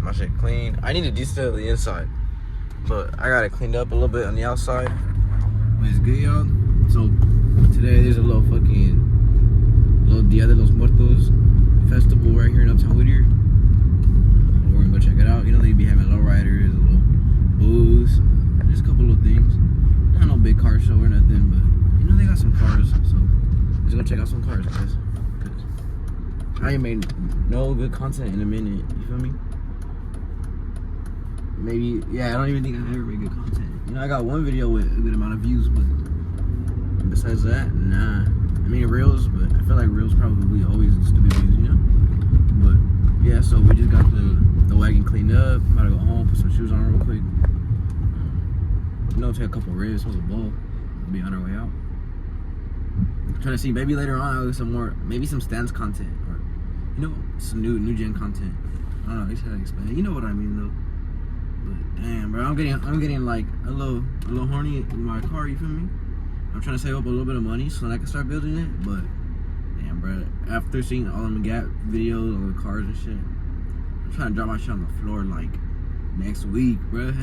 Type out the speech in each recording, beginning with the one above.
my shit clean. I need to detail the inside, but I got it cleaned up a little bit on the outside. But it's good, y'all. So today there's a little Dia de los Muertos festival right here in Uptown Whittier. We're gonna go check it out. You know, they be having lowriders, a little booths, just a couple little things. Not no big car show or nothing, but you know they got some cars. So let's go check out some cars, guys. I ain't made no good content in a minute. You feel me? Maybe, yeah. I don't even think I've ever made good content. You know, I got one video with a good amount of views, but besides that, nah. I mean reels, but I feel like reels probably always stupid views, you know. But yeah, so we just got the wagon cleaned up. About to go home, put some shoes on real quick. You know, take a couple ribs, supposed to bowl. We'll be on our way out. Trying to see, maybe later on I'll do some more, maybe some stands content, or you know, some new gen content. I don't know, I just how to explain it. You know what I mean though. But damn, bro, I'm getting like a little horny with my car. You feel me? I'm trying to save up a little bit of money so that I can start building it. But damn, bro, after seeing all of the Gap videos, all the cars and shit, I'm trying to drop my shit on the floor like next week, bro.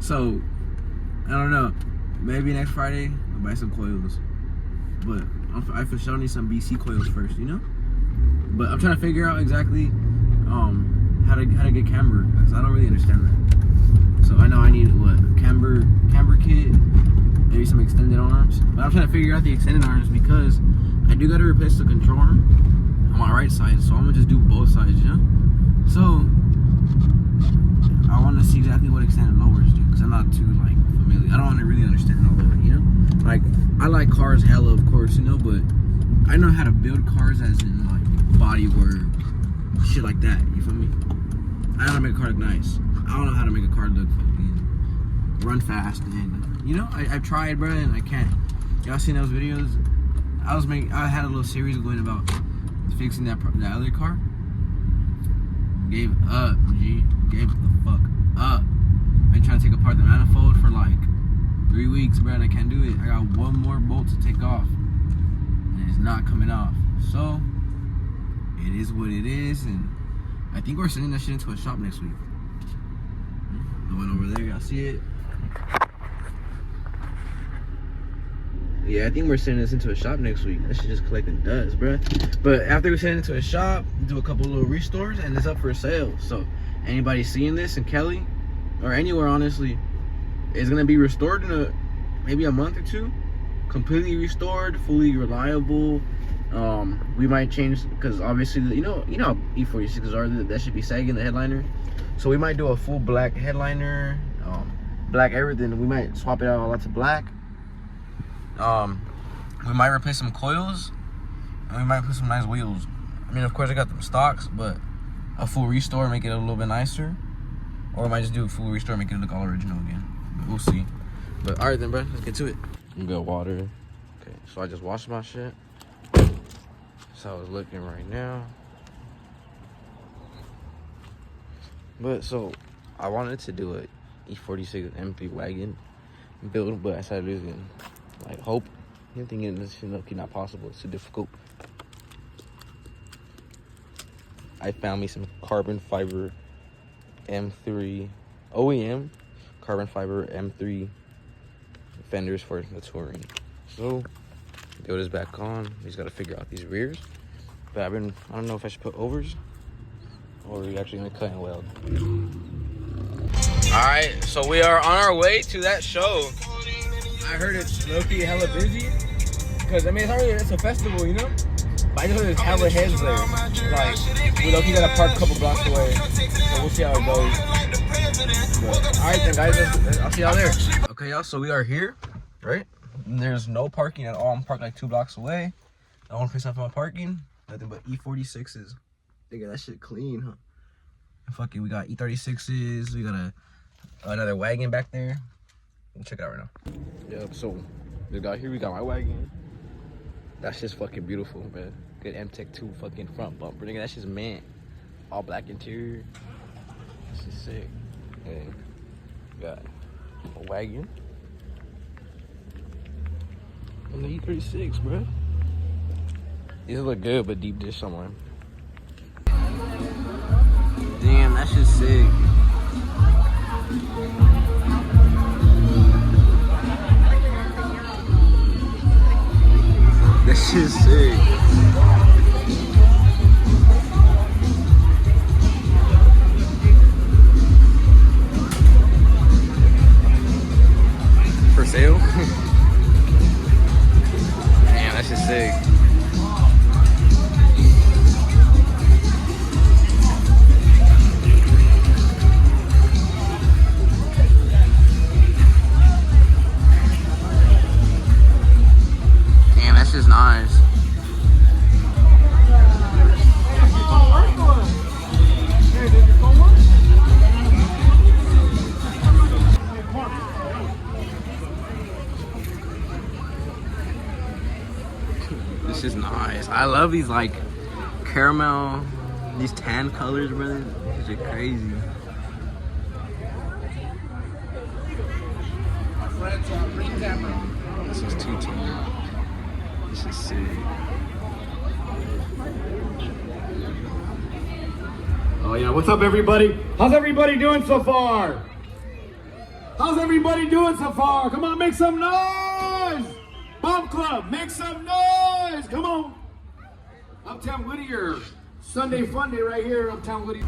So I don't know. Maybe next Friday I'll buy some coils. But I for sure need some BC coils first, you know. But I'm trying to figure out exactly how to get camber, because I don't really understand that. So I know I need what camber kit, maybe some extended arms. But I'm trying to figure out the extended arms because I do got to replace the control arm on my right side, so I'm gonna just do both sides, you know. So I want to see exactly what extended lowers do, because I'm not too like familiar. I don't want to really understand all of it, you know. Like I like cars hella, of course, you know, but I know how to build cars as in like body work, shit like that. You feel me? I know how to make a car look nice. I don't know how to make a car look fucking run fast, and you know, I've tried, bro, and I can't. Y'all seen those videos? I had a little series going about fixing that other car. Gave up, G. Gave the fuck up. Been trying to take apart the manifold for like 3 weeks, bro, and I can't do it. I got one more bolt to take off, and it's not coming off. So it is what it is, and I think we're sending that shit into a shop next week. The one over there, y'all see it? Yeah, I think we're sending this into a shop next week. That shit just collecting dust, bro. But after we send it into a shop, do a couple little restores, and it's up for sale. So anybody seeing this in Kelly or anywhere, honestly, it's gonna be restored in maybe a month or two. Completely restored, fully reliable. We might change, because obviously you know how E46s are, that should be sagging the headliner. So we might do a full black headliner, black everything. We might swap it out all to black. We might replace some coils, and we might put some nice wheels. I mean, of course I got them stocks, but a full restore, make it a little bit nicer. Or we might just do a full restore, make it look all original again. But we'll see. But alright then, bro, let's get to it. I'm good water. Okay, so I just washed my shit. That's how it's looking right now. But so I wanted to do a E46 M3 wagon build, but I started losing like hope. I'm thinking this shit look not possible. It's too difficult. I found me some carbon fiber M3 OEM carbon fiber M3 fenders for the touring. So build this back on. We just gotta figure out these rears. But I don't know if I should put overs or we're actually gonna cut and weld. Alright, so we are on our way to that show. I heard it's low-key hella busy. Because I mean it's a festival, you know? But I just heard there's hella heads there. Like we low-key gotta park a couple blocks away. So we'll see how it goes. Alright then guys, I'll see y'all there. Okay y'all, so we are here, right? And there's no parking at all. I'm parked like 2 blocks away. The only place I found parking, nothing but E46s. Nigga, that shit clean, huh? And fuck it, we got E36s. We got another wagon back there. We'll check it out right now. Yep, so we got here, we got my wagon. That's just fucking beautiful, man. Good M-Tech 2 fucking front bumper. Nigga, that's just mint. All black interior. This is sick. Okay. Got a wagon. And the E36, bro. These look good, but deep dish somewhere. Damn, that shit's sick. That shit's sick. For sale? Damn, that shit's sick. Is nice. This is nice. I love these like caramel, these tan colors, brother. These are crazy. This is too tan. This is sick. Oh yeah, what's up everybody? How's everybody doing so far? How's everybody doing so far? Come on, make some noise! Bomb Club, make some noise! Come on! Uptown Whittier, Sunday Fun Day right here, Uptown Whittier.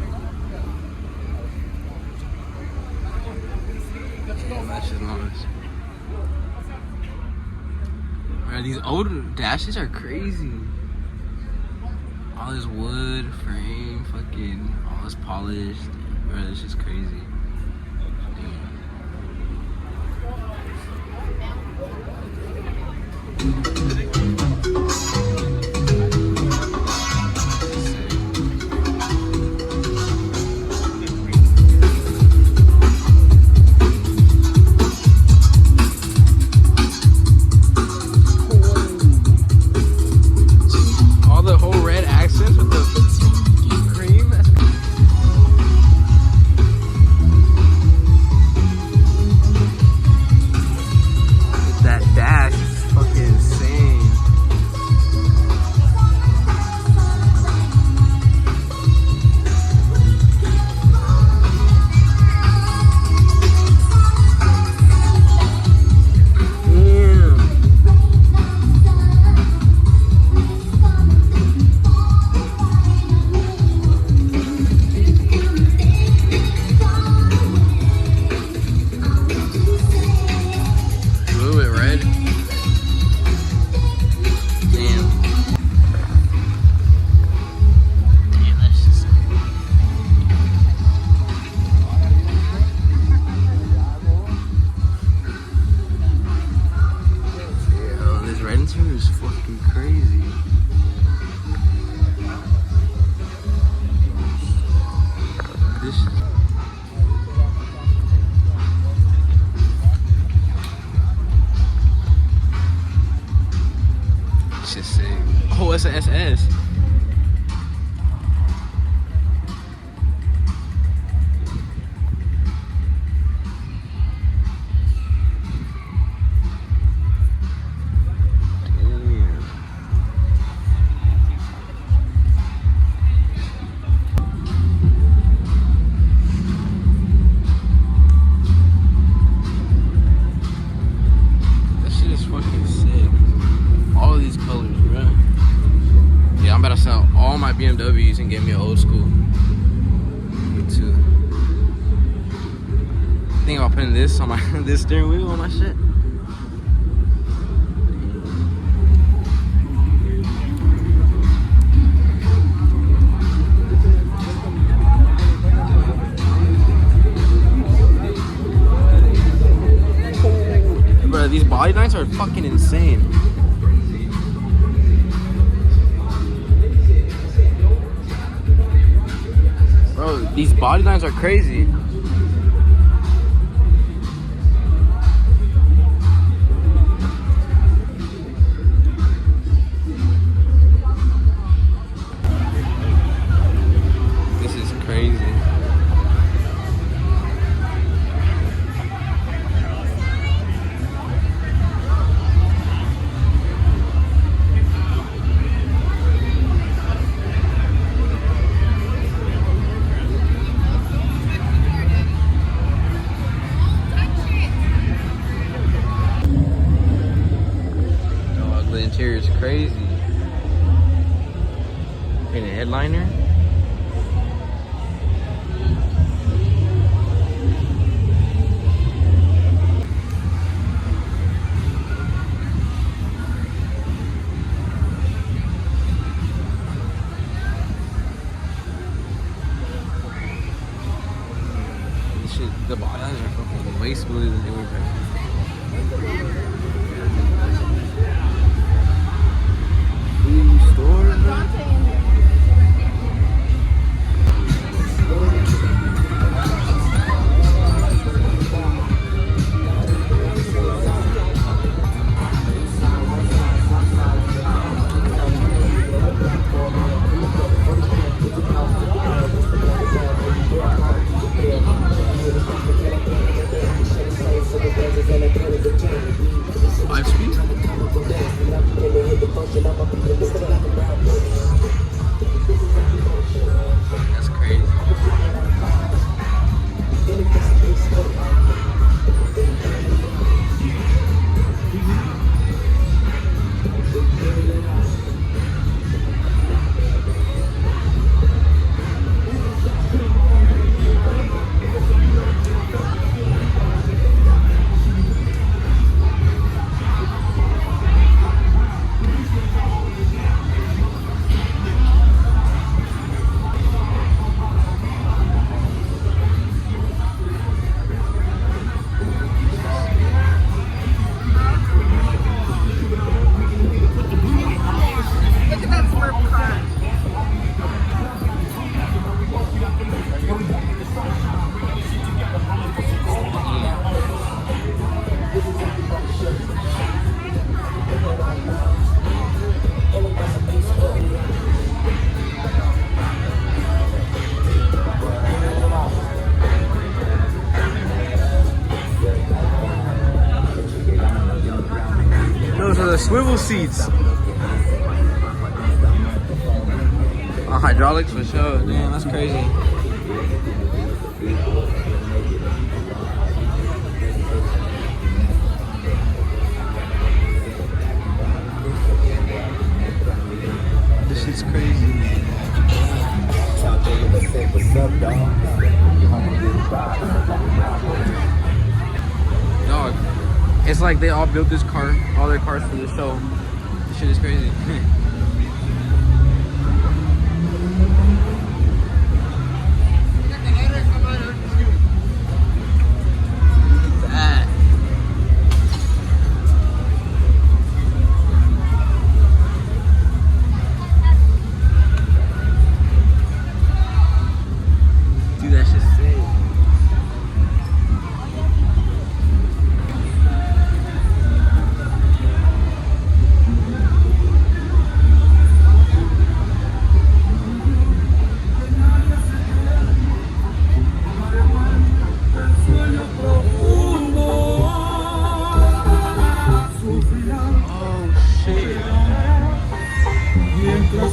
That's just nice. Bro, these old dashes are crazy. All this wood, frame, fucking, all this polished. Bro, this is crazy. Oh, it's an SS. BMWs and get me an old school. Me too. Think about putting this on my this steering wheel on my shit. Bro, these body lines are fucking insane. Bro, these body lines are crazy. This is crazy. the interior is crazy. And a headliner. This shit, the bodies are fucking way smoother than they were back then. Store, that's crazy. Look at that Smurf car. Those are the swivel seats. Hydraulics for sure. Damn, that's crazy. This shit's crazy. Dog, it's like they all built this car, all their cars for this show. This shit is crazy. Dude, that shit's sick.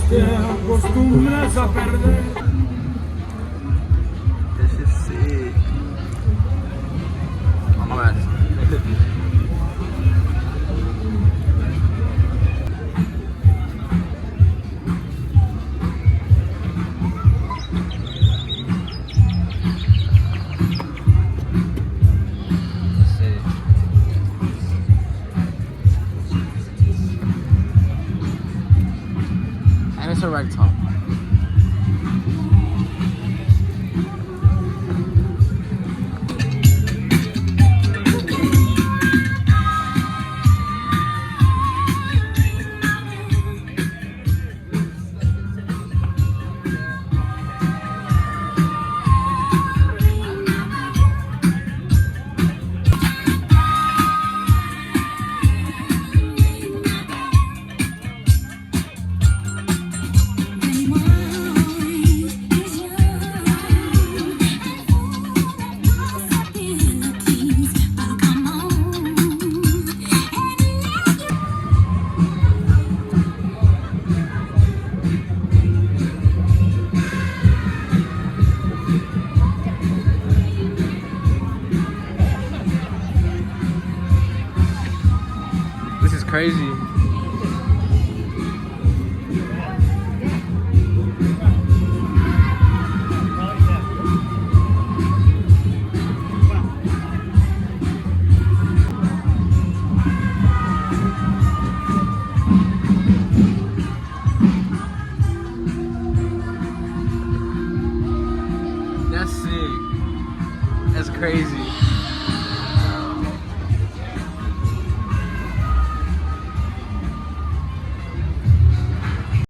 Te acostumbras a perder. This is sick. Oh, my bad. And it's a right top. Crazy. crazy.